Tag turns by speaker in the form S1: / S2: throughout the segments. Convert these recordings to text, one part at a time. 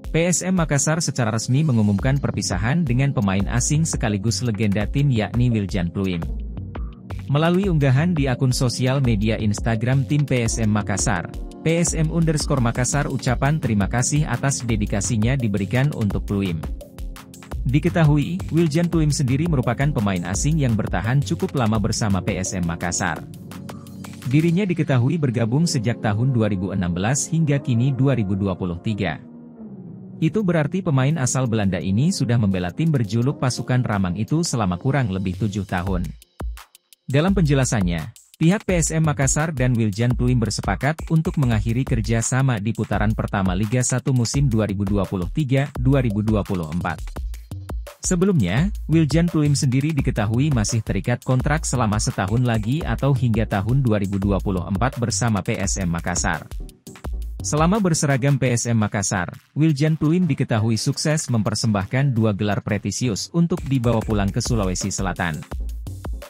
S1: PSM Makassar secara resmi mengumumkan perpisahan dengan pemain asing sekaligus legenda tim yakni Wiljan Pluim. Melalui unggahan di akun sosial media Instagram tim PSM Makassar, PSM_Makassar ucapan terima kasih atas dedikasinya diberikan untuk Pluim. Diketahui, Wiljan Pluim sendiri merupakan pemain asing yang bertahan cukup lama bersama PSM Makassar. Dirinya diketahui bergabung sejak tahun 2016 hingga kini 2023. Itu berarti pemain asal Belanda ini sudah membela tim berjuluk Pasukan Ramang itu selama kurang lebih 7 tahun. Dalam penjelasannya, pihak PSM Makassar dan Wiljan Pluim bersepakat untuk mengakhiri kerja sama di putaran pertama Liga 1 musim 2023-2024. Sebelumnya, Wiljan Pluim sendiri diketahui masih terikat kontrak selama setahun lagi atau hingga tahun 2024 bersama PSM Makassar. Selama berseragam PSM Makassar, Wiljan Pluim diketahui sukses mempersembahkan 2 gelar prestisius untuk dibawa pulang ke Sulawesi Selatan.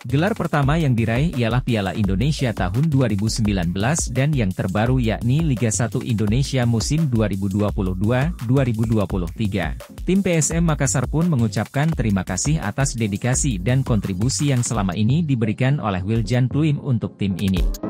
S1: Gelar pertama yang diraih ialah Piala Indonesia tahun 2019 dan yang terbaru yakni Liga 1 Indonesia musim 2022-2023. Tim PSM Makassar pun mengucapkan terima kasih atas dedikasi dan kontribusi yang selama ini diberikan oleh Wiljan Pluim untuk tim ini.